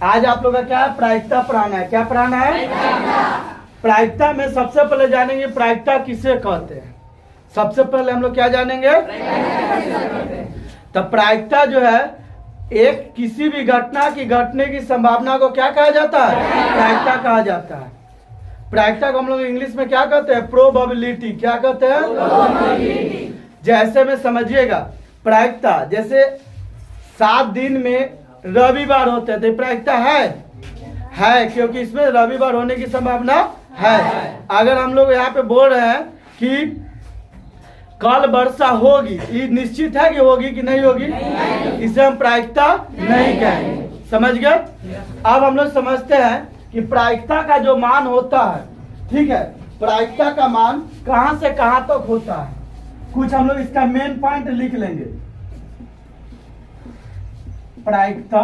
आज आप लोग का क्या है, प्रायिकता पढ़ाना है। क्या पढ़ाना है? प्रायिकता में सबसे पहले जानेंगे प्रायिकता किसे कहते हैं। सबसे पहले हम लोग क्या जानेंगे? तो प्रायिकता जो है एक किसी भी घटना की घटने की संभावना को क्या कहा जाता है? प्रायिकता कहा जाता है। प्रायिकता को हम लोग इंग्लिश में क्या कहते हैं? प्रोबेबिलिटी। क्या कहते हैं? जैसे में समझिएगा, प्रायिकता जैसे 7 दिन में रविवार होते हैं, तो प्रायिकता है क्योंकि इसमें रविवार होने की संभावना है। अगर हम लोग यहाँ पे बोल रहे हैं कि कल वर्षा होगी, ये निश्चित है कि होगी कि नहीं होगी, इसे हम प्रायिकता नहीं कहेंगे। समझ गए? अब हम लोग समझते हैं कि प्रायिकता का जो मान होता है, ठीक है, प्रायिकता का मान कहां से कहां तक होता है, कुछ हम लोग इसका मेन पॉइंट लिख लेंगे। प्रायिकता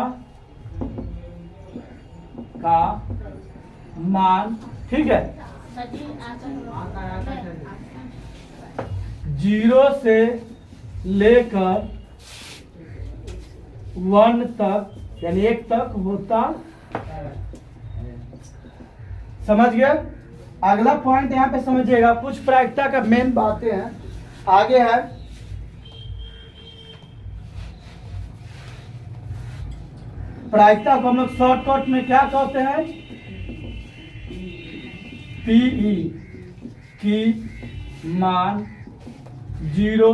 का मान, ठीक है, 0 से लेकर 1 तक यानी 1 तक होता। समझ गए? अगला पॉइंट यहाँ पे समझिएगा, कुछ प्रायिकता का मेन बातें हैं। आगे है प्रायिकता को हम लोग शॉर्टकट में क्या कहते हैं? पीई की मान 0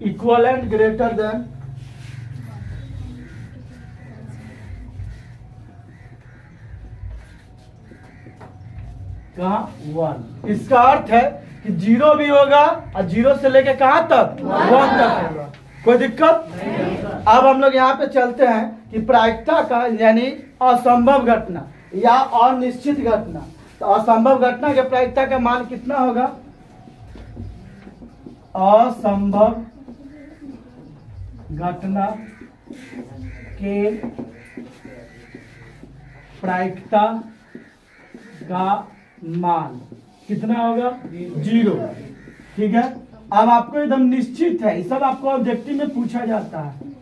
इक्वल एंड ग्रेटर देन कहाँ 1। इसका अर्थ है कि 0 भी होगा और 0 से लेके कहाँ तक? 1 तक होगा। कोई दिक्कत? अब हम लोग यहाँ पे चलते हैं कि प्रायिकता का यानी असंभव घटना या अनिश्चित घटना, तो असंभव घटना के प्रायिकता का मान कितना होगा? असंभव घटना के प्रायिकता का मान कितना होगा? 0। ठीक है, अब आपको एकदम निश्चित है, ये सब आपको ऑब्जेक्टिव में पूछा जाता है।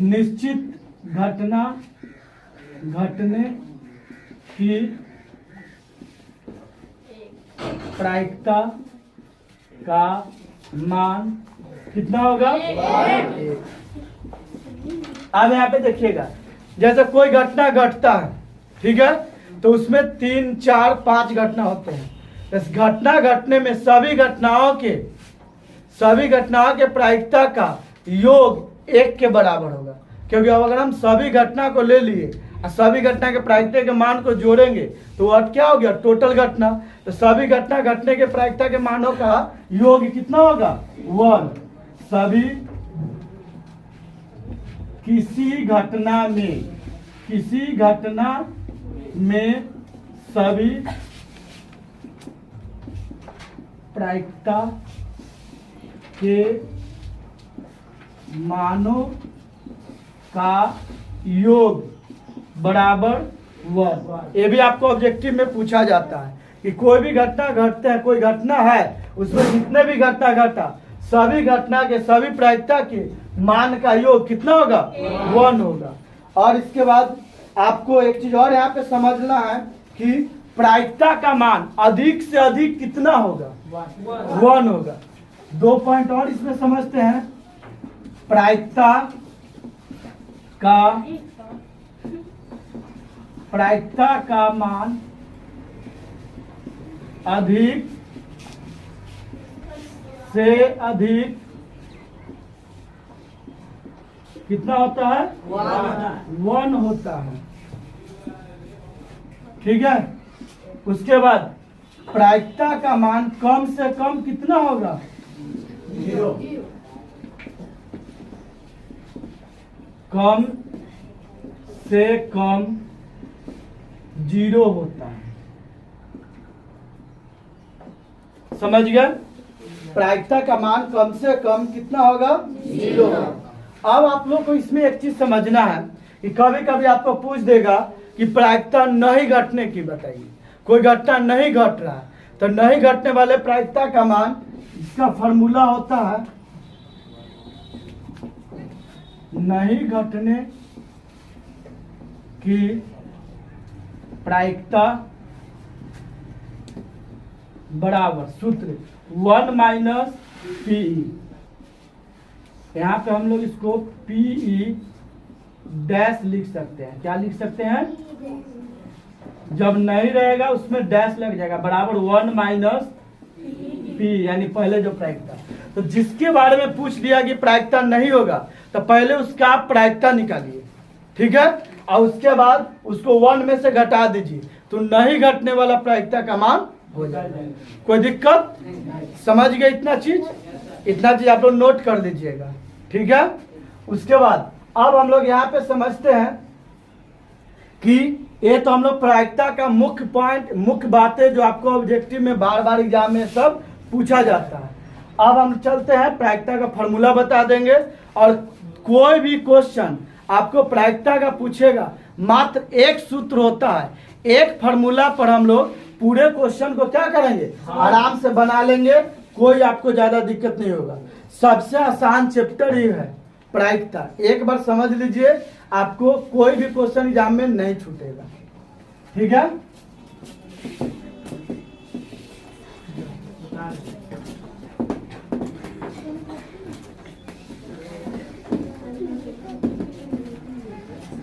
निश्चित घटना घटने की प्रायिकता का मान कितना होगा? 1। अब यहाँ पे देखिएगा, जैसे कोई घटना घटता है, ठीक है, तो उसमें 3, 4, 5 घटना होते हैं। इस घटना घटने में सभी घटनाओं के प्रायिकता का योग 1 के बराबर होगा, क्योंकि अब अगर हम सभी घटना को ले लिए और सभी घटना के प्रायिकता के मान को जोड़ेंगे तो वह क्या हो गया? टोटल घटना। तो सभी घटना घटने के प्रायिकता के मानों का योग कितना होगा? 1। सभी किसी घटना में सभी प्रायिकता के मानों का योग बराबर 1। ये भी आपको ऑब्जेक्टिव में पूछा जाता है कि कोई भी घटना घटते हैं, कोई घटना है, उसमें जितने भी घटना घटा, सभी घटना के सभी प्रायिकता के मान का योग कितना होगा? 1 होगा। और इसके बाद आपको एक चीज और यहाँ पे समझना है कि प्रायिकता का मान अधिक से अधिक कितना होगा? 1 होगा। 2 पॉइंट और इसमें समझते हैं। प्रायिकता का मान अधिक से अधिक कितना होता है? 1 होता है। ठीक है, उसके बाद प्रायिकता का मान कम से कम कितना होगा? 0। कम से कम 0 होता है। समझ गए? प्रायिकता का मान कम से कम कितना होगा? 0। अब आप लोग को इसमें एक चीज समझना है कि कभी कभी आपको पूछ देगा कि प्रायिकता नहीं घटने की बताइए। कोई घटना नहीं घट रहा है, तो नहीं घटने वाले प्रायिकता का मान, इसका फॉर्मूला होता है नहीं घटने की प्रायिकता बराबर सूत्र 1 माइनस पीई। यहाँ पे हम लोग इसको पीई डैश लिख सकते हैं। क्या लिख सकते हैं? जब नहीं रहेगा उसमें डैश लग जाएगा, बराबर 1 माइनस पी, यानी पहले जो प्रायिकता। तो जिसके बारे में पूछ दिया कि प्रायिकता नहीं होगा तो पहले उसका आप प्रायिकता निकालिए, ठीक है, और उसके बाद उसको 1 में से घटा दीजिए तो नहीं घटने वाला प्रायिकता का मान हो जाएगा। कोई दिक्कत? समझ गए? इतना चीज आप लोग नोट कर लीजिएगा, ठीक है। उसके बाद अब हम लोग यहाँ पे समझते हैं कि ये तो हम लोग प्रायिकता का मुख्य पॉइंट, मुख्य बातें जो आपको ऑब्जेक्टिव में बार बार एग्जाम में सब पूछा जाता है। अब हम चलते हैं, प्रायिकता का फॉर्मूला बता देंगे और कोई भी क्वेश्चन आपको प्रायिकता का पूछेगा, मात्र एक सूत्र होता है, एक फॉर्मूला पर हम लोग पूरे क्वेश्चन को क्या करेंगे, आराम से बना लेंगे, कोई आपको ज्यादा दिक्कत नहीं होगा। सबसे आसान चैप्टर ही है प्रायिकता, एक बार समझ लीजिए, आपको कोई भी क्वेश्चन एग्जाम में नहीं छूटेगा, ठीक है।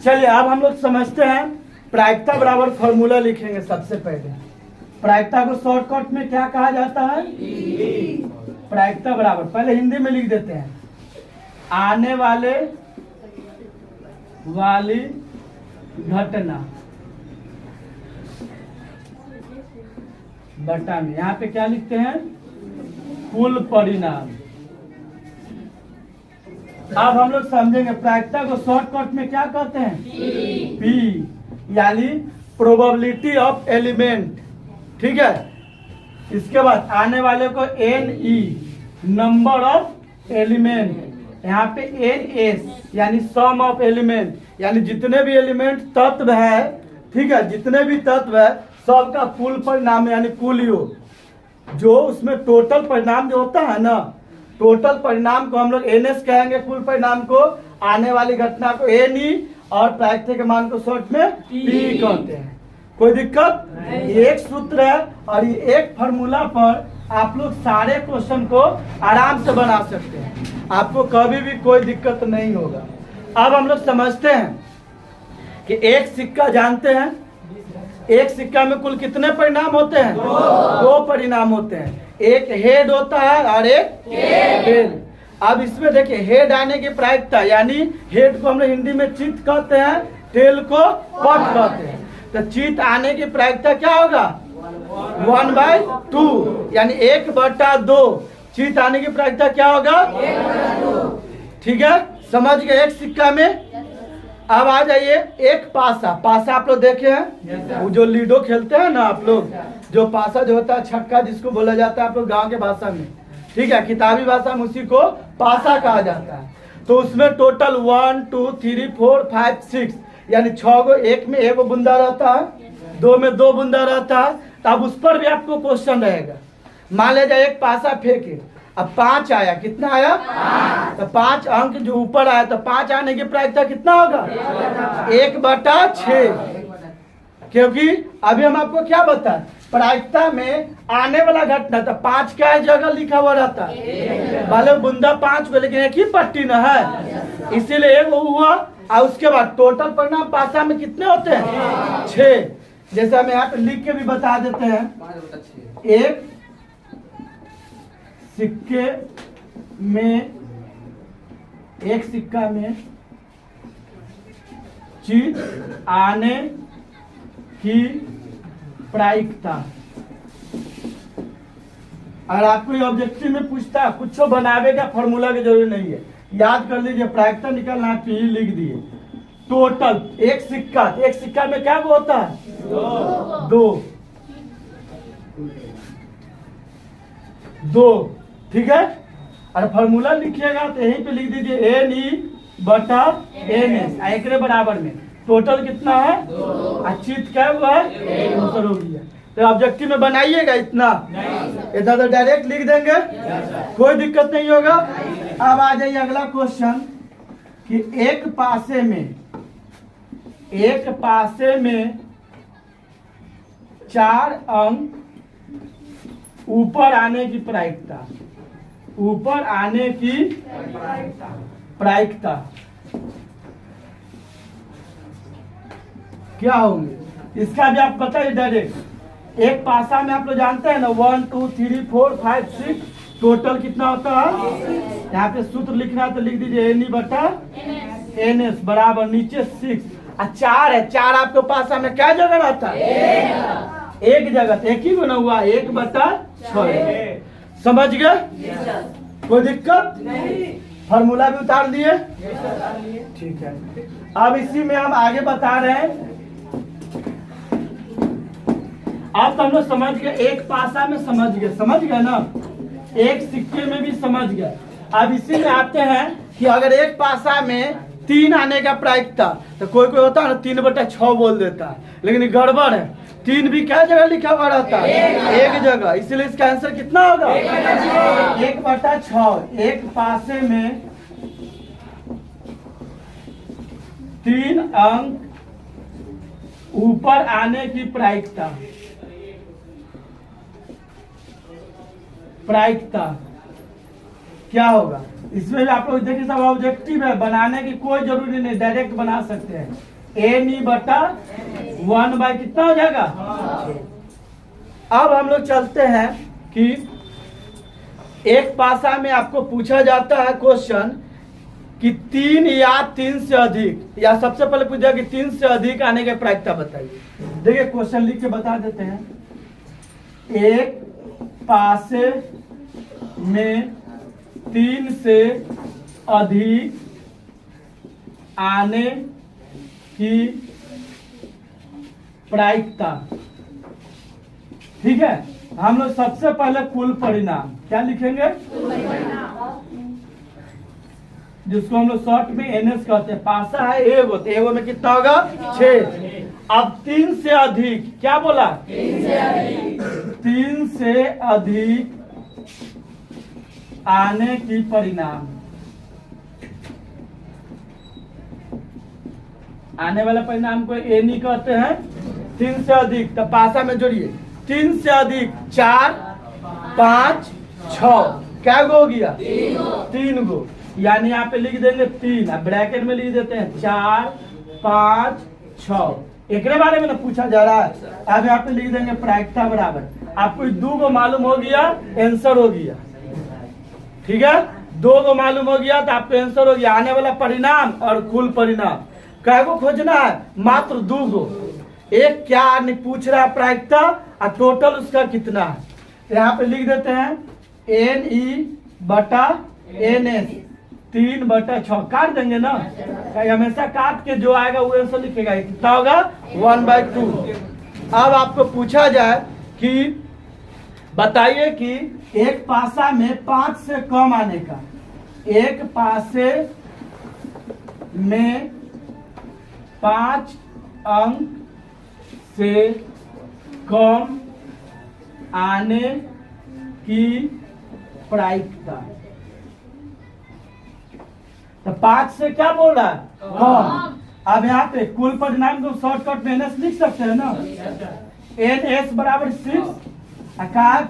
चलिए अब हम लोग समझते हैं प्रायिकता बराबर फॉर्मूला लिखेंगे। सबसे पहले प्रायिकता को शॉर्टकट में क्या कहा जाता है? प्रायिकता बराबर, पहले हिंदी में लिख देते हैं, आने वाली घटना बटा में, यहाँ पे क्या लिखते हैं? कुल परिणाम। अब हम लोग समझेंगे प्रायिकता को शॉर्टकट में क्या कहते हैं? पी, यानी प्रोबेबिलिटी ऑफ एलिमेंट, ठीक है। इसके बाद आने वाले को N E, number of element, यहाँ पे एन एस यानी सम ऑफ एलिमेंट, यानी जितने भी एलिमेंट तत्व है, ठीक है, जितने भी तत्व है सबका कुल परिणाम यानी कुल योग, जो उसमें टोटल परिणाम जो होता है ना, टोटल परिणाम को हम लोग एन एस कहेंगे, कुल परिणाम को, आने वाली घटना को एन ई, और प्रायिकता के मान को शॉर्ट में पी कहते हैं। कोई दिक्कत? ये एक सूत्र है और ये एक फॉर्मूला पर आप लोग सारे क्वेश्चन को आराम से बना सकते हैं, आपको कभी भी कोई दिक्कत नहीं होगा। अब हम लोग समझते हैं कि एक सिक्का, जानते हैं एक सिक्का में कुल कितने परिणाम होते हैं? दो परिणाम होते हैं, एक हेड होता है और एक टेल। अब इसमें देखिए, हेड आने की प्रायिकता, यानी हेड को हम लोग हिंदी में चित कहते हैं, टेल को पट कहते हैं। तो चित आने की प्रायिकता क्या होगा? 1/2, यानी 1/2। चित आने की प्रायिकता क्या होगा? 1/2, ठीक है, समझ गए। एक सिक्का में अब आ जाइए एक पासा। पासा आप लोग देखे हैं, वो जो लूडो खेलते हैं ना आप लोग, जो पासा जो होता है छक्का जिसको बोला जाता है आप लोग गांव के भाषा में, ठीक है, किताबी भाषा में उसी को पासा कहा जाता है। तो उसमें टोटल 1 2 3 4 5 6 यानी 6 गो, एक में 1 बूंदा रहता है, 2 में 2 बूंदा रहता है। तो अब उस पर भी आपको क्वेश्चन रहेगा। मान लीजिए एक पासा फेंके, अब 5 आया, कितना आया? 5। तो 5 अंक जो ऊपर आया, तो 5 आने की प्रायिकता कितना होगा? 1/6, क्योंकि अभी हम आपको क्या बताएं, प्रायिकता में आने वाला घटना, तो 5 क्या जगह लिखा हुआ रहता है, भले बूंदा 5 को, लेकिन एक ही पट्टी न है, इसीलिए एक हुआ। और उसके बाद टोटल परिणाम पासा में कितने होते हैं? 6। जैसे हम यहाँ पे लिख के भी बता देते हैं, एक सिक्के में, एक सिक्का में चित आने की प्रायिकता। और आपको ये ऑब्जेक्टिव में पूछता है, कुछ बनावे का फॉर्मूला की जरूरी नहीं है, याद कर लीजिए, प्रायिकता निकालना है, पी लिख दिए। टोटल एक सिक्का में क्या होता है? 2, ठीक है। और फॉर्मूला लिखिएगा तो यहीं पे लिख दीजिए एन ई बटा एन एस, एक बराबर में टोटल कितना है? चित क्या हुआ है? आंसर हो गया। तो ऑब्जेक्टिव में बनाइएगा इतना, इतना तो डायरेक्ट लिख देंगे, कोई दिक्कत नहीं होगा। अब आ जाइए अगला क्वेश्चन कि एक पासे में एक पासे में 4 अंक ऊपर आने की प्रायिकता, ऊपर आने की प्रायिकता क्या होंगे, इसका भी आप बताइए डायरेक्ट। एक पासा में आप लोग जानते हैं ना 1 2 3 4 5 6 टोटल कितना होता है। यहाँ पे सूत्र लिखना है तो लिख दीजिए NE/NS बराबर नीचे 6 और 4 है। 4 आपके पासा में क्या जगह रहता है, एक जगह, एक ही बना हुआ 1/6। समझ गए, कोई दिक्कत नहीं, फॉर्मूला भी उतार दिए, ठीक है। अब इसी में हम आगे बता रहे हैं। अब तो हम लोग समझ गए, एक पासा में समझ गए ना, एक सिक्के में भी समझ गए। अब इसी में आते हैं कि अगर एक पासा में 3 आने का प्रायिकता, तो कोई होता है ना 3/6 बोल देता है, लेकिन गड़बड़ है। 3 भी क्या जगह लिखा हुआ रहता है, एक जगह, इसलिए इसका आंसर कितना होगा 1/6। एक पासे में 3 अंक ऊपर आने की प्रायिकता क्या होगा। इसमें भी आप लोग देखिए सब ऑब्जेक्टिव है, बनाने की कोई जरूरी नहीं, डायरेक्ट बना सकते हैं। NE/1 कितना हो जाएगा। अब हम लोग चलते हैं कि एक पासा में आपको पूछा जाता है क्वेश्चन कि 3 या 3 से अधिक, या सबसे पहले पूछा कि 3 से अधिक आने की प्रायिकता बताइए। देखिए क्वेश्चन लिख के बता देते हैं। एक पासे में 3 से अधिक आने की प्रायिकता, ठीक है। हम लोग सबसे पहले कुल परिणाम क्या लिखेंगे, जिसको हम लोग शॉर्ट में NS कहते हैं। पासा है एगो, तो एगो में कितना होगा 6। अब 3 से अधिक क्या बोला, 3 से अधिक आने की परिणाम, आने वाला परिणाम को NE कहते हैं। 3 से अधिक, तो पासा में जोड़िए 3 से अधिक 4 5 6, क्या गो हो गया 3 गो, यानी यहाँ पे लिख देंगे 3, अब ब्रैकेट में लिख देते हैं 4 5 6। एक बारे में ना पूछा जा रहा है। अब यहाँ पे लिख देंगे प्रायिकता बराबर, आपको 2 गो मालूम हो गया, आंसर हो गया, ठीक है। 2 गो मालूम हो गया तो आपको आंसर हो गया। आने वाला परिणाम और कुल परिणाम क्या को खोजना है, मात्र 2 गो। एक क्या पूछ रहा है प्रायिकता और टोटल उसका कितना है। तो यहाँ पे लिख देते हैं NE/NS 3/6, काट देंगे ना, हमेशा काट के जो आएगा वो आंसर लिखेगा, कितना होगा 1/2। अब आपको पूछा जाए कि बताइए कि एक पासा में 5 से कम आने का, एक पासे में 5 अंक से कम आने की प्रायिकता, तो 5 से क्या बोल रहा है कम। अब यहाँ पे कुल परिणाम को शॉर्टकट में NS लिख सकते हैं ना, NS बराबर 6,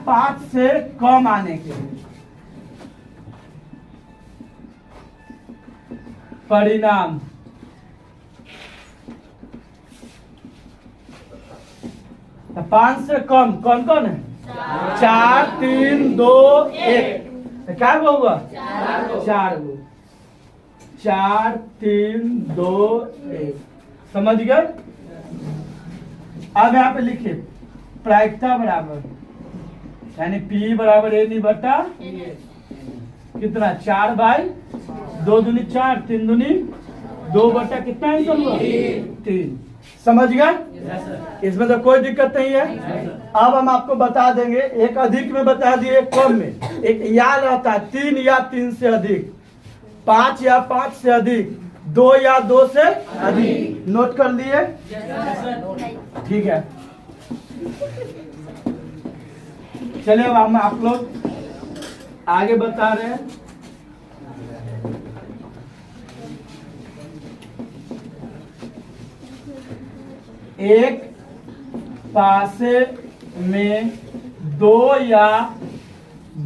5 से कम आने के परिणाम, तो 5 से कम कौन कौन है, 4 3 2 1, क्या होगा 4 गो, 4 3 2 1, समझ गए। अब यहाँ पे लिखिए प्रायिकता बराबर, यानी P बराबर NE/ कितना 4/2 दूनी 4 3 दूनी 2/, कितना आंसर हुआ 3। समझ गए, इसमें तो कोई दिक्कत नहीं है। अब हम आपको बता देंगे, एक अधिक में बता दिए, एक कम में। एक या रहता है 3 या 3 से अधिक, 5 या 5 से अधिक, 2 या 2 से अधिक। नोट कर लिए, ठीक है। चलिए अब हम आप लोग आगे बता रहे हैं। एक पासे में दो या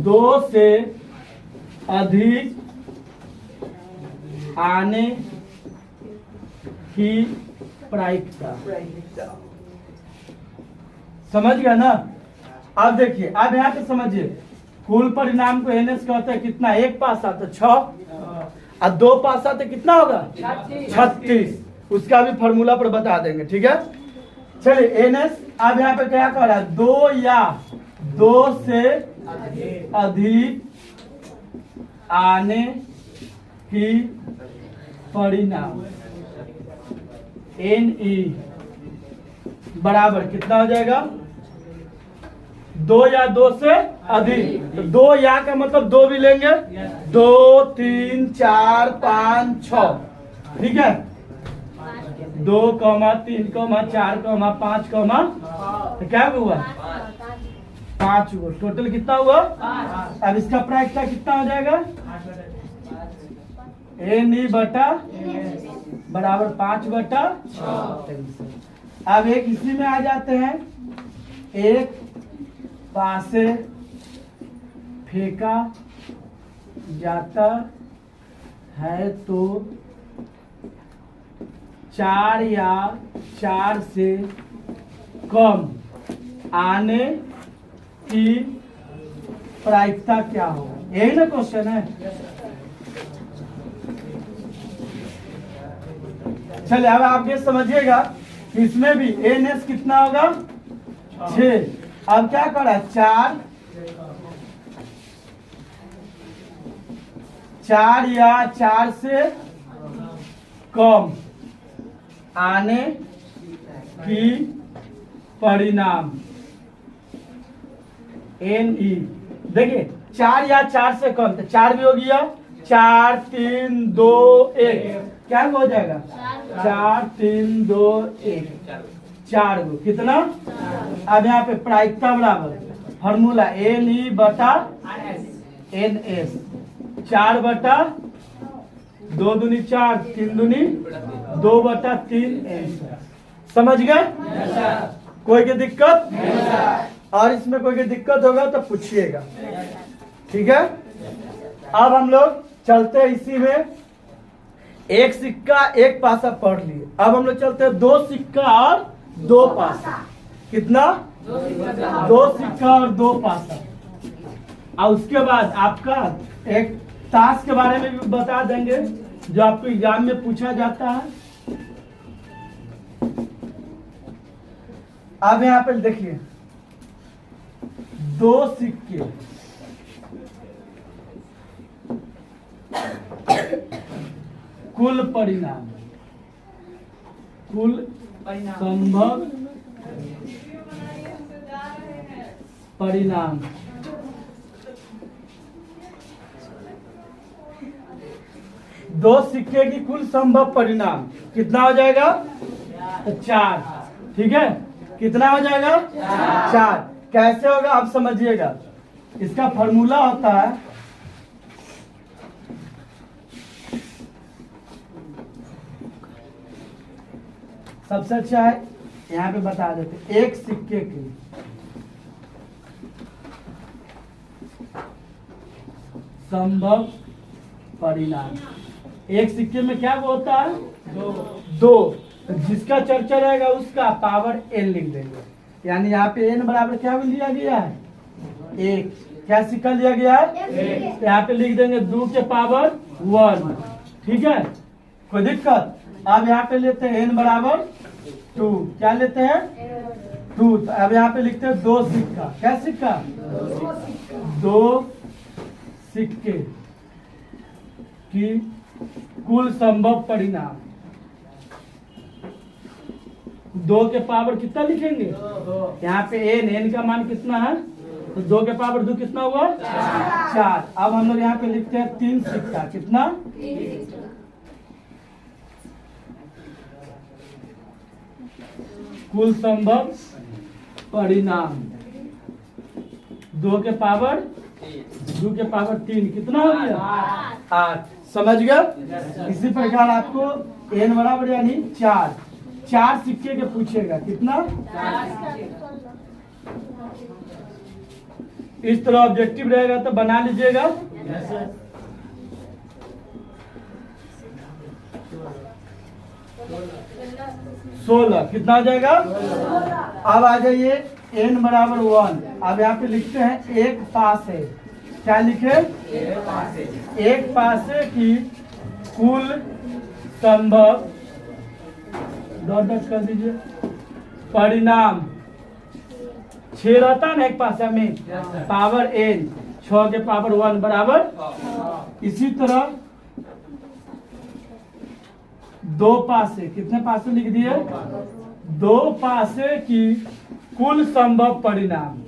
दो से अधिक आने की प्रायिकता। समझ गया ना? अब देखिए, अब यहाँ पे समझिए, कुल परिणाम को एनएस कहते हैं कितना? एक पासा तो 6 और 2 पासा तो कितना होगा? 36। उसका भी फॉर्मूला पर बता देंगे, ठीक है? चलिए एनएस अब यहाँ पे क्या कर रहा है? 2 या 2 से अधिक आने की परिणाम NE बराबर कितना हो जाएगा? 2 या 2 से अधिक। तो 2 या का मतलब 2 भी लेंगे, 2 3 4 5 6, ठीक है? 2, 3, 4, 5, तो क्या हुआ? 5 हुआ। टोटल कितना हुआ? अब इसका प्रायिकता कितना हो जाएगा? NE बटा बराबर 5/6। अब एक इसी में आ जाते हैं, एक पासे फेंका जाता है तो 4 या 4 से कम आने की प्रायिकता क्या होगा? यही ना क्वेश्चन है। चलिए अब आप ये समझिएगा, इसमें भी एनएस कितना होगा? 6। अब क्या करा? 4 या 4 से कम आने की परिणाम NE। देखिए 4 या 4 से कम, तो 4 भी हो गया, 4 3 2 1, क्या हो जाएगा? 4 3 2 1, 4 गो कितना? अब यहाँ पे प्रायिकता बराबर फॉर्मूला NE बटा NS, 4/2 दूनी 4, 3 दूनी 2/3 NS। समझ गए? कोई की दिक्कत? और इसमें कोई की दिक्कत होगा तो पूछिएगा, ठीक है? अब हम लोग चलते हैं इसी में, एक सिक्का एक पासा पढ़ लिए। अब हम लोग चलते हैं 2 सिक्का और 2 पासा। कितना? 2 सिक्का और 2 पासा। और उसके बाद आपका एक ताश के बारे में भी बता देंगे, जो आपको एग्जाम में पूछा जाता है। अब यहाँ पे देखिए, 2 सिक्के कुल परिणाम, कुल संभव परिणाम। दो सिक्के की कुल संभव परिणाम कितना हो जाएगा? 4, ठीक है? कितना हो जाएगा? 4। कैसे होगा आप समझिएगा, इसका फॉर्मूला होता है सबसे अच्छा है, यहाँ पे बता देते, एक सिक्के की संभव परिणाम। एक सिक्के में क्या होता है? 2। जिसका चर्चा रहेगा उसका पावर n लिख देंगे। यानी यहाँ पे n बराबर क्या लिया गया है? 1। क्या सिक्का लिया गया है? यहाँ पे लिख देंगे 2 के पावर 1, ठीक है? कोई दिक्कत? अब यहाँ पे लेते हैं n बराबर 2। क्या लेते हैं? 2। तो अब यहाँ पे लिखते हैं 2 सिक्का। क्या सिक्का? 2 सिक्के की कुल संभव परिणाम। 2 के पावर कितना लिखेंगे? यहाँ पे n का मान कितना है? तो 2 के पावर 2 कितना हुआ? 4। अब हम लोग यहाँ पे लिखते हैं 3 सिक्का। कितना? कुल संभव परिणाम 2 के पावर 3 कितना हो गया? 8। समझ गया? इसी प्रकार आपको n बराबर यानी 4 4 सिक्के के पूछेगा। कितना? इस तरह ऑब्जेक्टिव रहेगा तो बना लीजिएगा। 16 कितना आ जाएगा? अब आ जाइए n बराबर 1। अब यहाँ पे लिखते हैं एक पास है। क्या लिखे? एक पासे की कुल संभव डॉट डॉट कर दीजिए परिणाम। 6 रहता है ना एक पासा में, पावर n, 6 के पावर 1 बराबर। इसी तरह 2 पासे, कितने पासे लिख दिए? 2 पासे की कुल संभव परिणाम।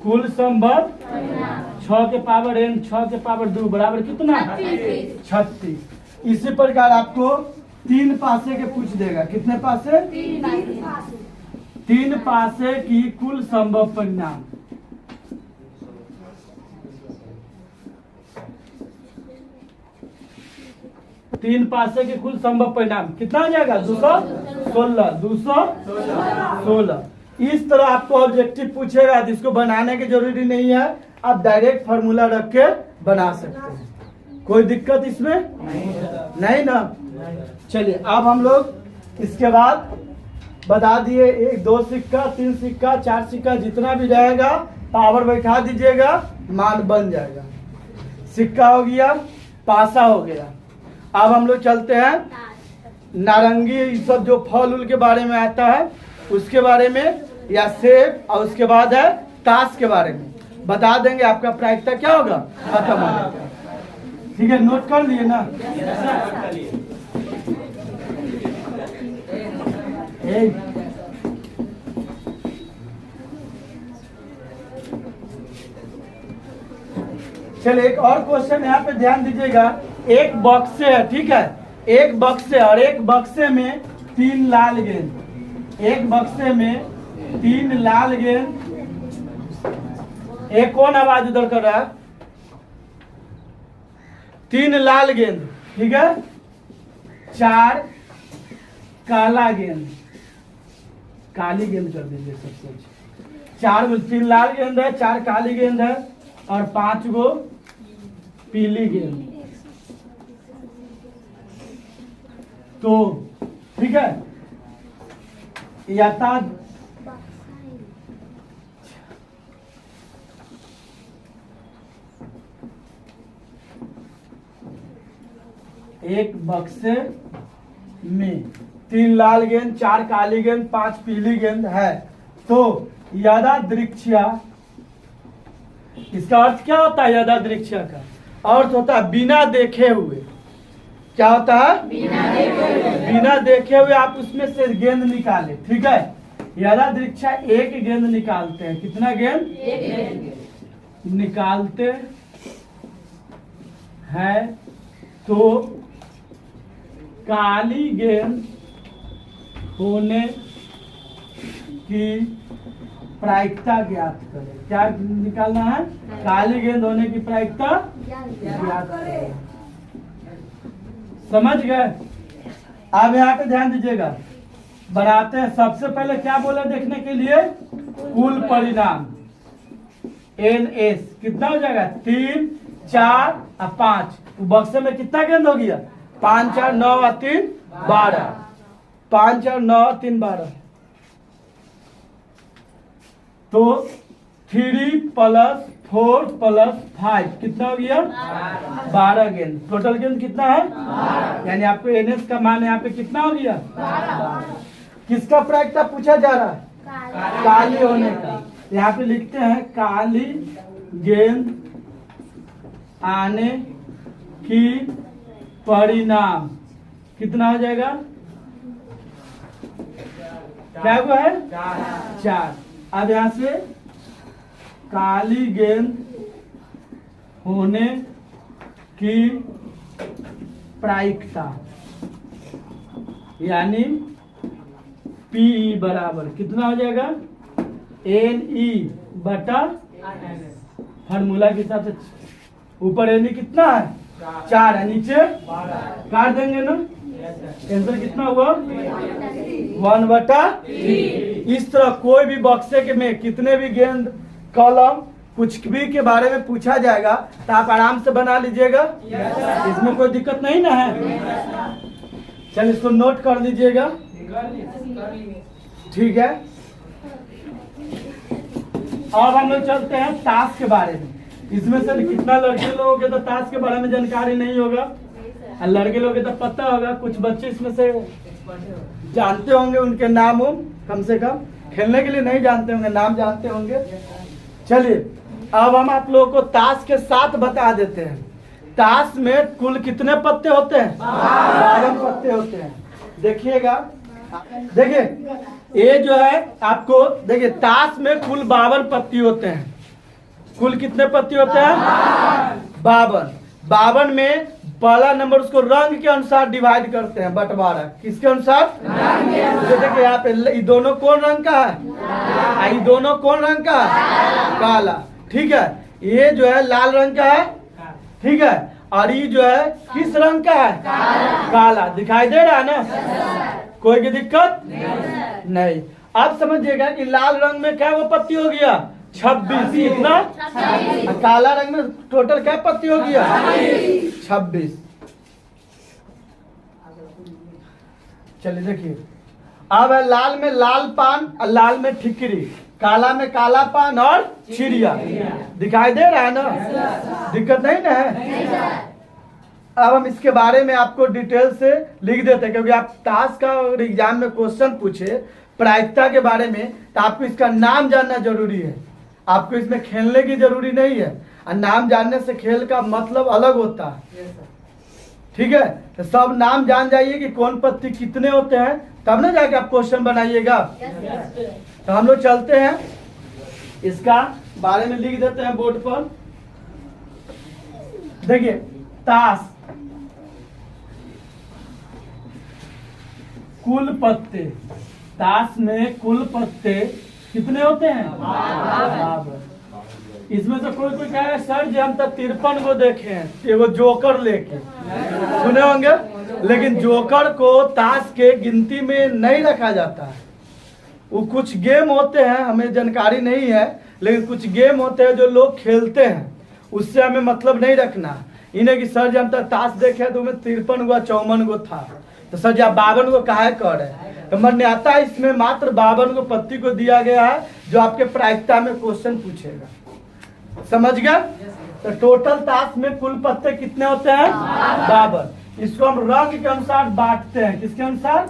कुल संभव 6 के पावर n, 6 के पावर 2 बराबर कितना? 36। इसी प्रकार आपको 3 पासे के पूछ देगा। कितने पासे? 3 पासे की कुल संभव परिणाम। तीन पासे के कुल संभव परिणाम कितना आ जाएगा? 216। 216। इस तरह आपको ऑब्जेक्टिव पूछेगा जिसको बनाने की जरूरी नहीं है, आप डायरेक्ट फार्मूला रख के बना सकते हैं। कोई दिक्कत इसमें नहीं ना? चलिए अब हम लोग इसके बाद बता दिए 1 2 सिक्का 3 सिक्का 4 सिक्का जितना भी रहेगा पावर बैठा दीजिएगा, मान बन जाएगा। सिक्का हो गया, पासा हो गया। अब हम लोग चलते हैं नारंगी, ये सब जो फल उल के बारे में आता है उसके बारे में, या सेब, और उसके बाद है ताश के बारे में बता देंगे। आपका प्रायिकता क्या होगा? खत्म हो जाएगा। ठीक है, नोट कर लिए ना? चलिए एक और क्वेश्चन यहाँ पे ध्यान दीजिएगा। एक बक्से है, ठीक है, एक बक्से और एक बक्से में 3 लाल गेंद। एक बक्से में 3 लाल गेंद। एक कौन आवाज उधर कर रहा है? 3 लाल गेंद, ठीक है, 4 काला गेंद। काली गेंद कर दीजिए सबसे अच्छा। 3 लाल गेंद है, 4 काली गेंद है और 5 गो पीली गेंद। तो ठीक है, यथा एक बक्से में 3 लाल गेंद 4 काली गेंद 5 पीली गेंद है, तो यदादृक्षया, इसका अर्थ क्या होता है? यदादृक्षया का अर्थ होता है बिना देखे हुए। क्या होता है? बिना देखे हुए आप उसमें से गेंद निकाले। ठीक है, यदादृक्षया एक गेंद निकालते हैं। कितना गेंद? एक निकालते हैं तो काली गेंद होने की प्रायिकता ज्ञात करें। क्या निकालना है? काली गेंद होने की प्रायिकता ज्ञात करें। समझ गए? अब यहाँ पे ध्यान दीजिएगा, बनाते हैं। सबसे पहले क्या बोले देखने के लिए? कुल परिणाम NS कितना हो जाएगा? 3 4 और 5। बक्से में कितना गेंद हो गया? 5 4 9 और 3 12। 5 4 9 और 3 12। तो 3 + 4 + 5 कितना हो गया? 12 गेंद। टोटल गेंद कितना है? यानी आपको NS का मान यहाँ पे कितना हो गया? 12। किसका प्रायिकता पूछा जा रहा है? काली होने का। यहाँ पे लिखते हैं काली गेंद आने की परिणाम कितना हो जाएगा? क्या हुआ है? 4। अब यहाँ से काली गेंद होने की प्रायिकता यानी PE बराबर कितना हो जाएगा? NE बटा फार्मूला के हिसाब से ऊपर NE कितना है? 4 है, नीचे काट देंगे ना। आंसर कितना हुआ 1/3। इस तरह कोई भी बक्से के में कितने भी गेंद कलम कुछ भी के बारे में पूछा जाएगा तो आप आराम से बना लीजिएगा। इसमें कोई दिक्कत नहीं ना है। चल इसको नोट कर लीजिएगा, ठीक है। अब हम लोग चलते हैं ताश के बारे में। इसमें से कितना लड़के लोगों के तो ताश के बारे में जानकारी नहीं होगा और लड़के लोगों के तो पता होगा। कुछ बच्चे इसमें से जानते होंगे, उनके नाम कम से कम, खेलने के लिए नहीं जानते होंगे, नाम जानते होंगे। चलिए अब हम आप लोगों को ताश के साथ बता देते हैं। ताश में कुल कितने पत्ते होते हैं? 52 पत्ते होते हैं। देखिएगा, देखिए ये जो है आपको, देखिए ताश में कुल 52 पत्ती होते हैं। कुल कितने पत्ती होते हैं? 52। 52 में पहला नंबर उसको रंग के अनुसार डिवाइड करते हैं, बंटवारा किसके अनुसार? तो देखिए यहाँ पे ये दोनों कौन रंग का है? ये दोनों कौन रंग का है? काला, ठीक है। ये जो है लाल रंग का है, ठीक है। और ये जो है किस रंग का है? काला। दिखाई दे रहा है ना? कोई की दिक्कत नहीं। अब समझिएगा कि लाल रंग में क्या वो पत्ती हो गया 26, कितना? काला रंग में टोटल क्या पत्ती हो गया 26। चलिए देखिए, अब है लाल में लाल पान और लाल में ठिकरी, काला में काला पान और चिड़िया। दिखाई दे रहा है ना? दिक्कत नहीं ना है। अब हम इसके बारे में आपको डिटेल से लिख देते हैं, क्योंकि आप ताश का एग्जाम में क्वेश्चन पूछे प्रायिकता के बारे में तो आपको इसका नाम जानना जरूरी है। आपको इसमें खेलने की जरूरी नहीं है, और नाम जानने से खेल का मतलब अलग होता है, ठीक है। तो सब नाम जान जाइए कि कौन पत्ती कितने होते हैं, तब ना जाके आप क्वेश्चन बनाइएगा। तो हम लोग चलते हैं, इसका बारे में लिख देते हैं बोर्ड पर। देखिए ताश कुल पत्ते, ताश में कुल पत्ते कितने होते हैं? 52। इसमें से कोई कोई कहे सर जी हम तो 53 को देखे हैं, एगो जोकर लेके सुने होंगे, लेकिन जोकर को ताश के गिनती में नहीं रखा जाता है। वो कुछ गेम होते हैं, हमें जानकारी नहीं है, लेकिन कुछ गेम होते हैं जो लोग खेलते हैं, उससे हमें मतलब नहीं रखना। इन्हें कि सर जी हम तो ताश देखे तो उसमें 53 गो 54 गो था, तो सर जी आप 52 को काहे कर रहे हैं? तो मान्यता इसमें मात्र 52 को पत्ती को दिया गया है, जो आपके प्रायिकता में क्वेश्चन पूछेगा। समझ गया? तो टोटल ताश में कुल पत्ते कितने होते हैं? 52। इसको हम रंग के अनुसार बांटते हैं। किसके अनुसार?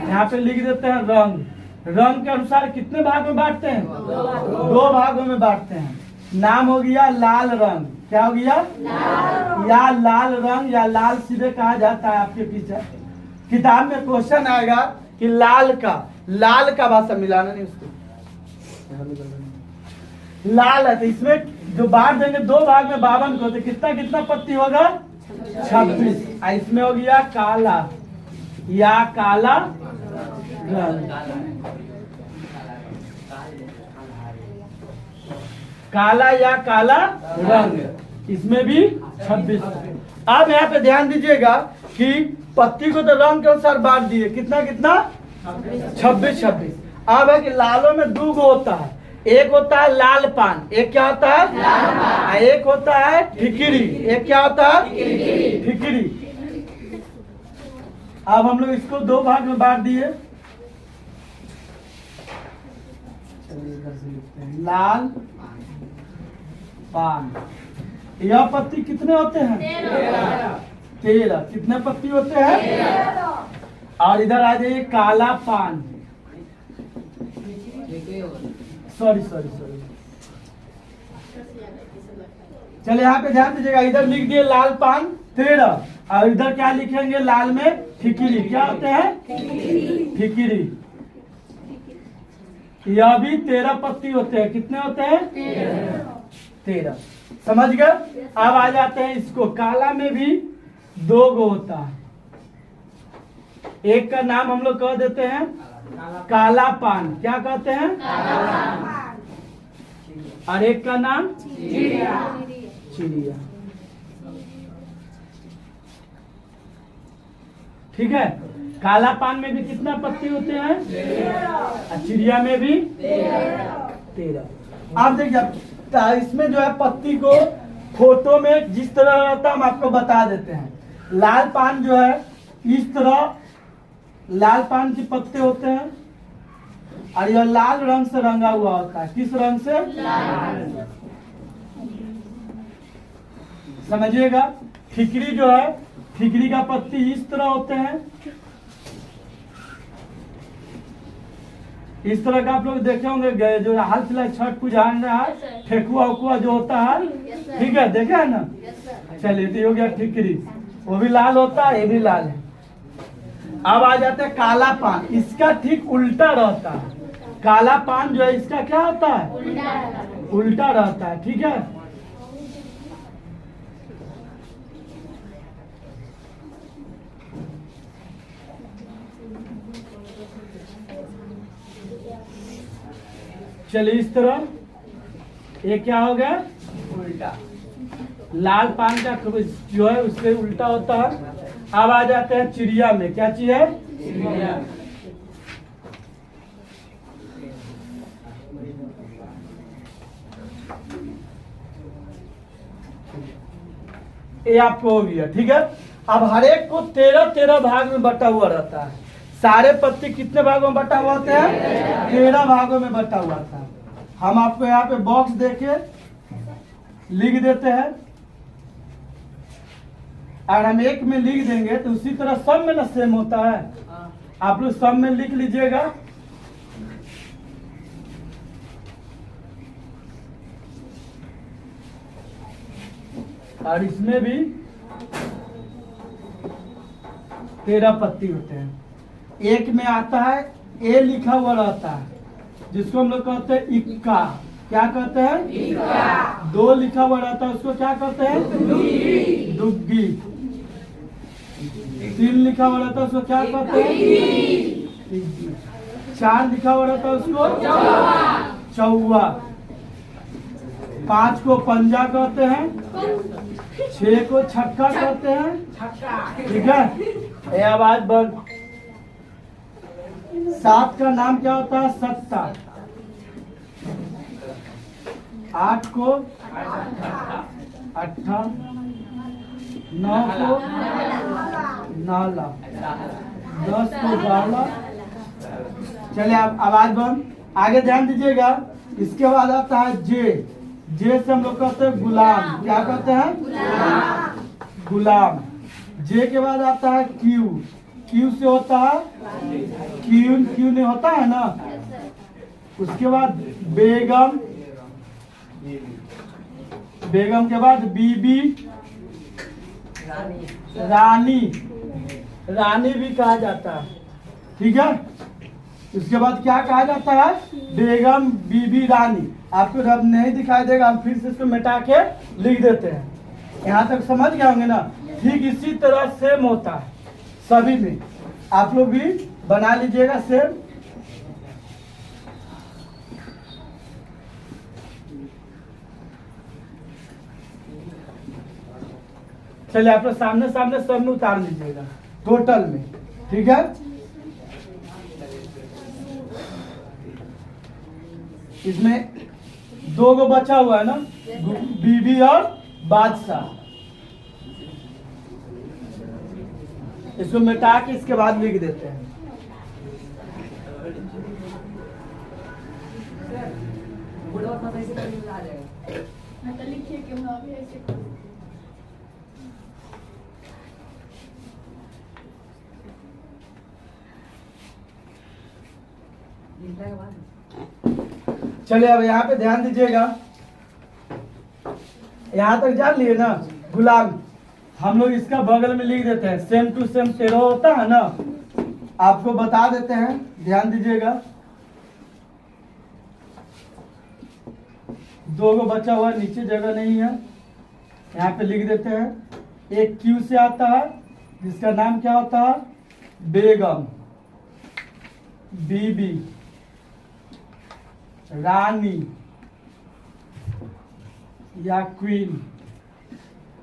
यहाँ पे लिख देते हैं रंग। रंग के अनुसार कितने भाग में बांटते हैं? 2 भागों में बांटते हैं। नाम हो गया लाल रंग। क्या हो गया? या लाल रंग या लाल सीधे कहा जाता है। आपके पीछे किताब में क्वेश्चन आएगा कि लाल का भाषा मिलाना नहीं, उसको लाल है तो इसमें जो बांट देंगे 2 भाग में 52 को, तो कितना कितना पत्ती होगा 26। इसमें हो गया काला या काला रंग, काला या काला रंग, इसमें भी 26। अब यहाँ पे ध्यान दीजिएगा कि पत्ती को तो रंग के अनुसार बांट दिए, कितना कितना 26। अब है कि लालों में 2 गो होता है, एक होता है लाल पान, एक क्या होता है? एक होता है ठिकरी, एक क्या होता है? ठिकरी। अब हम लोग इसको 2 भाग में बांट दिए। चलिए इधर से लिखते हैं लाल पान। यह पत्ती कितने होते हैं? 13। कितने पत्ती होते हैं? और इधर आ जाइए काला पान। सॉरी चलिए यहाँ पे ध्यान दीजिएगा, इधर लिख दिए लाल पान 13, और इधर क्या लिखेंगे? लाल में ठिकरी। क्या होते हैं? ठिकरी। यह भी 13 पत्ती होते हैं। कितने होते हैं? 13। समझ गए? अब आ जाते हैं इसको, काला में भी 2 गो होता है। एक का नाम हम लोग कह देते हैं काला पान। क्या कहते हैं? और एक का नाम चिड़िया। ठीक है। काला पान में भी कितना पत्ती होते हैं? 13। चिड़िया में भी 13। आप देखिए इसमें जो है पत्ती को फोटो में जिस तरह रहता है हम आपको बता देते हैं। लाल पान जो है इस तरह लाल पान के पत्ते होते हैं और यह लाल रंग से रंगा हुआ होता है। किस रंग से? लाल। समझिएगा। ठिकरी जो है, ठिकरी का पत्ती इस तरह होते हैं। इस तरह का आप लोग देखे होंगे जो हाल फिलहाल छठ पूजा रहा है, ठेकुआ उकुआ जो होता है, ठीक है, देखे है ना। चलिए तो हो गया ठिकरी, वो भी लाल होता है, ये भी लाल है। अब आ जाते हैं काला पान। इसका ठीक उल्टा रहता है। काला पान जो है इसका क्या होता है? उल्टा रहता है, ठीक है। चलिए इस तरह ये क्या हो गया? उल्टा। लाल पान का जो है उससे उल्टा होता है। अब आ जाते हैं चिड़िया में। क्या चीज है? चिड़िया। ये आपको हो गया, ठीक है। अब हर एक को 13-13 भाग में बटा हुआ रहता है। सारे पत्ती कितने भागों में बटा हुआ होता है? 13 भागों में बटा हुआ था। हम आपको यहाँ पे बॉक्स देके लिख देते हैं। और हम एक में लिख देंगे तो उसी तरह सब में ना सेम होता है। आप लोग सब में लिख लीजिएगा। और इसमें भी 13 पत्ती होते हैं। एक में आता है ए लिखा हुआ रहता है, जिसको हम लोग कहते हैं इक्का। क्या कहते हैं? इक्का। 2 लिखा हुआ रहता है, उसको क्या कहते हैं? दुग्गी। 3 लिखा हुआ रहता है, उसको क्या कहते हैं? 4 लिखा हुआ रहता है, उसको चौवा। 5 को पंजा कहते हैं। 6 को छक्का कहते हैं, ठीक है। ये आवाज बंद। 7 का नाम क्या होता है? सत्ता। 8 को अट्ठा। 9 को नाला। 10 को गाला। चलिए आप आवाज बंद। आगे ध्यान दीजिएगा। इसके बाद आता है जे। जे से हम लोग कहते हैं गुलाम। क्या कहते हैं? गुलाम। जे के बाद आता है क्यू। क्यू से होता है क्यू। क्यू नहीं होता है ना। उसके बाद बेगम। बेगम के बाद बीबी। रानी। रानी भी कहा जाता है, ठीक है। उसके बाद क्या कहा जाता है? बेगम, बीबी, रानी। आपको जब नहीं दिखाई देगा हम फिर से इसको मिटा के लिख देते हैं। यहाँ तक समझ गए होंगे ना। ठीक इसी तरह सेम होता है सभी में। आप लोग भी बना लीजिएगा सेम। चलिए आप लोग सामने सामने सब में उतार लीजिएगा टोटल में, ठीक है। इसमें 2 गो बचा हुआ है ना, बीबी और बादशाह। इसको मिटा के इसके बाद लिख देते हैं। चलिए अब यहाँ पे ध्यान दीजिएगा। यहाँ तक जान लिए ना। गुलाम हम लोग इसका बगल में लिख देते हैं। सेम टू सेम 13 होता है ना। आपको बता देते हैं, ध्यान दीजिएगा। 2 गो बचा हुआ, नीचे जगह नहीं है, यहाँ पे लिख देते हैं। एक क्यू से आता है जिसका नाम क्या होता है? बेगम, बीबी, रानी या क्वीन।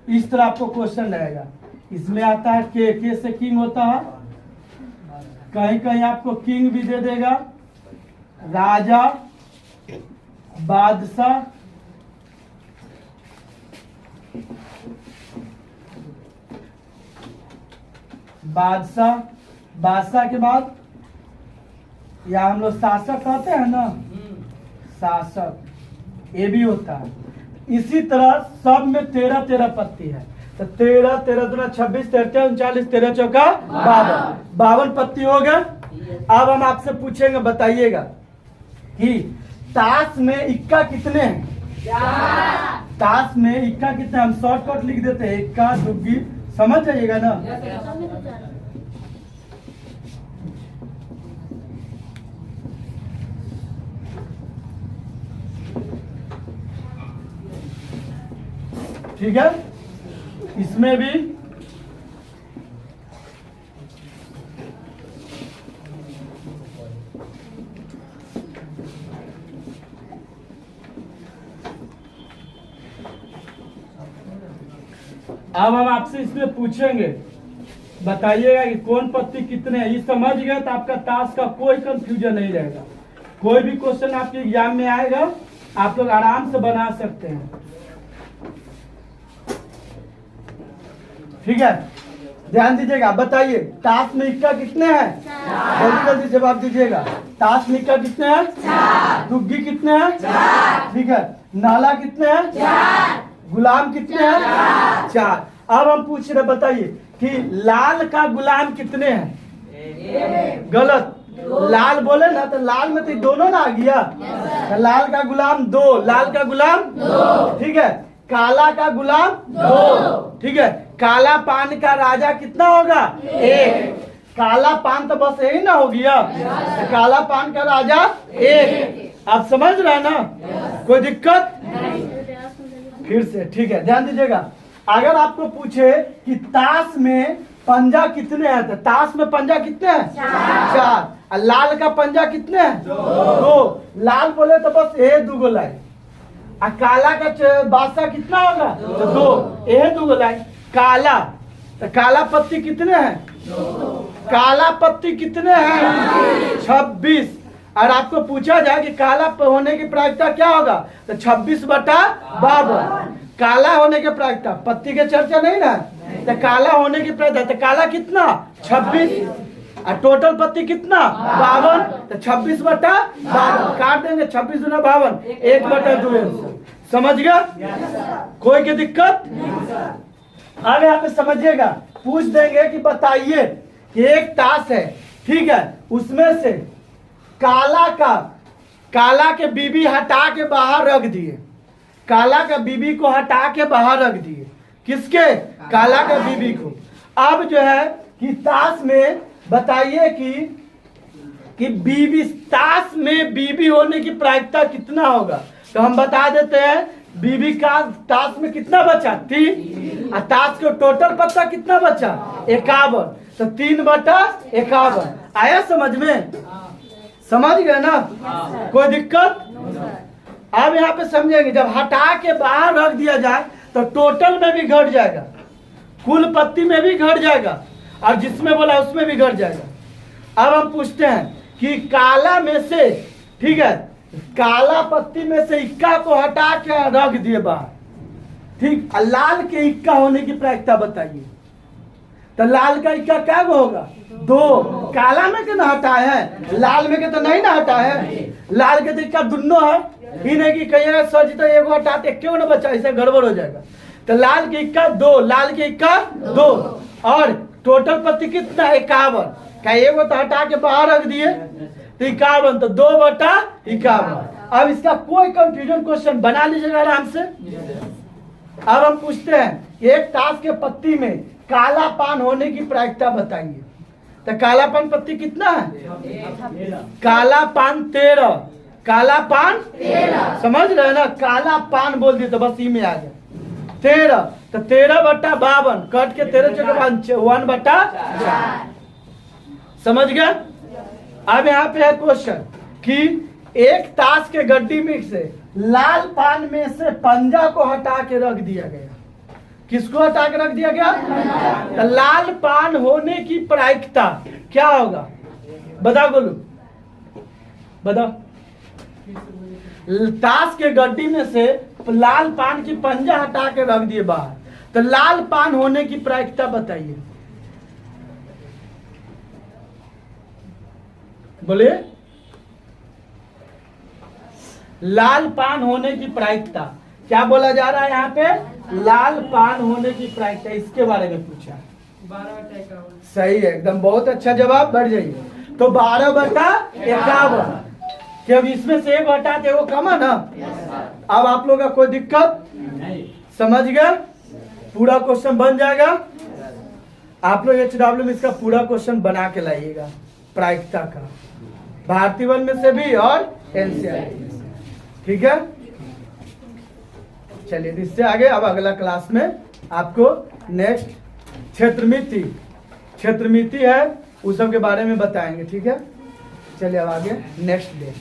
इस तरह आपको क्वेश्चन रहेगा। इसमें आता है के से किंग होता है, कहीं कहीं आपको किंग भी दे देगा, राजा, बादशाह, बादशाह, बादशाह के बाद या हम लोग शासक कहते हैं ना, शासक, ये भी होता है। इसी तरह सब में 13-13 पत्ती है, तो 13, 13 दूना 26, 13 39, 13 चौका 52 पत्ती हो गया। अब हम आपसे पूछेंगे, बताइएगा कि ताश में इक्का कितने हैं? ताश में इक्का कितने? हम शॉर्टकट लिख देते हैं, इक्का दुग्गी, समझ जाइएगा ना। ठीक है, इसमें भी अब हम आपसे इसमें पूछेंगे, बताइएगा कि कौन पत्ती कितने है। ये समझ गए तो आपका ताश का कोई कंफ्यूजन नहीं रहेगा। कोई भी क्वेश्चन आपके एग्जाम में आएगा, आप लोग आराम से बना सकते हैं। ठीक है, ध्यान दीजिएगा, बताइए ताश में इक्का कितने हैं? जल्दी जल्दी जवाब दीजिएगा। ताश में इक्का कितने हैं? दुग्गी कितने हैं? ठीक है, नाला कितने हैं? गुलाम कितने हैं? 4। अब हम पूछ रहे, बताइए कि लाल का गुलाम कितने हैं? गलत, लाल बोले ना तो लाल में तो दोनों ना आ गया, तो लाल का गुलाम 2, लाल का गुलाम 2। ठीक है, काला का गुलाम 2। ठीक है, काला पान का राजा कितना होगा? 1। काला पान तो बस यही ना हो गया, तो काला पान का राजा 1। आप समझ रहे हैं ना? कोई दिक्कत? फिर से, ठीक है, ध्यान दीजिएगा। अगर आपको पूछे कि ताश में पंजा कितने हैं, तो ताश में पंजा कितने हैं? 4। और लाल का पंजा कितने हैं? 2। लाल बोले तो बस ये 2 लाइन। और काला का बादशाह कितना होगा? 2। ये 2 लाइन। काला, तो काला पत्ती कितने हैं? काला पत्ती कितने हैं? 26। और आपको पूछा जाए कि काला होने की प्रायिकता क्या होगा, तो 26/52। काला होने की प्रायिकता, पत्ती के चर्चा नहीं ना, तो काला होने की प्रायिकता, तो काला कितना? 26। और टोटल पत्ती कितना? 52, तो 26/52 काट देंगे। 26 दूना 52, 1/2। समझ गया? कोई की दिक्कत? अब यहाँ पे समझिएगा, पूछ देंगे कि बताइए कि एक ताश है, ठीक है, उसमें से काला के बीबी हटा के बाहर रख दिए, काला का बीबी को हटा के बाहर रख दिए। किसके? काला का बीबी को। अब जो है कि ताश में बताइए कि बीबी, ताश में बीबी होने की प्रायिकता कितना होगा, तो हम बता देते हैं बीबी का ताश में कितना बचा? 3। और ताश का टोटल पत्ता कितना बचा? 51, तो 3/51। आया समझ में? समझ गए ना? कोई दिक्कत? अब यहाँ पे समझेंगे, जब हटा के बाहर रख दिया जाए तो टोटल में भी घट जाएगा, कुल पत्ती में भी घट जाएगा, और जिसमें बोला उसमें भी घट जाएगा। अब हम पूछते हैं कि काला में से, ठीक है, काला पत्ती में से इक्का को हटा के रख दिए बाहर, ठीक, और लाल के इक्का होने की प्रायिकता बताइए। तो लाल का इक्का क्या होगा? 2। काला में के ना हटाए है, लाल में के तो नहीं ना हटाए है। लाल के तो इक्का दोनों है, ही नहीं कि कहीं सच तो एगो हटाते क्यों ना बचा, इसे गड़बड़ हो जाएगा। तो लाल के इक्का 2, लाल के इक्का 2, और टोटल पत्ती कितना? 51। क्या एगो तो हटा के बाहर रख दिए, तो 51, तो 2/51। अब इसका कोई कंफ्यूजन क्वेश्चन बना लीजिएगा आराम से। अब हम पूछते हैं, एक ताश के पत्ती में काला पान होने की प्रायिकता बताइए। तो काला पान पत्ती कितना है? काला पान 13, काला पान 13। समझ रहे हैं ना? काला पान बोल दिए तो बस ई में आ गया 13, तो 13/52 कट के 13 1/4। समझ गया? अब यहाँ पे है क्वेश्चन कि एक ताश के गड्डी में से लाल पान में से पंजा को हटा के रख दिया गया। किसको हटा के रख दिया गया? तो लाल पान होने की प्रायिकता क्या होगा? बताओ गोलू, बताओ। ताश के गड्डी में से लाल पान की पंजा हटा के रख दिए बाहर, तो लाल पान होने की प्रायिकता बताइए, बोलिए। लाल पान होने की प्रायिकता क्या बोला जा रहा है यहाँ पे? लाल पान होने की प्रायिकता, इसके बारे में पूछा। 12/51। सही है, एकदम बहुत अच्छा जवाब। बढ़ जाइए। तो 12/51, कि अब इसमें से एक हटाते वो कम है ना। अब आप लोग का कोई दिक्कत समझ गया? पूरा क्वेश्चन बन जाएगा। आप लोग HW में इसका पूरा क्वेश्चन बना के लाइएगा, प्रायिकता का, भारतीय वन में से भी और NCERT में से। ठीक है, चलिए इससे आगे अब अगला क्लास में आपको नेक्स्ट क्षेत्रमिति है, उस सब के बारे में बताएंगे। ठीक है, चलिए अब आगे नेक्स्ट डे।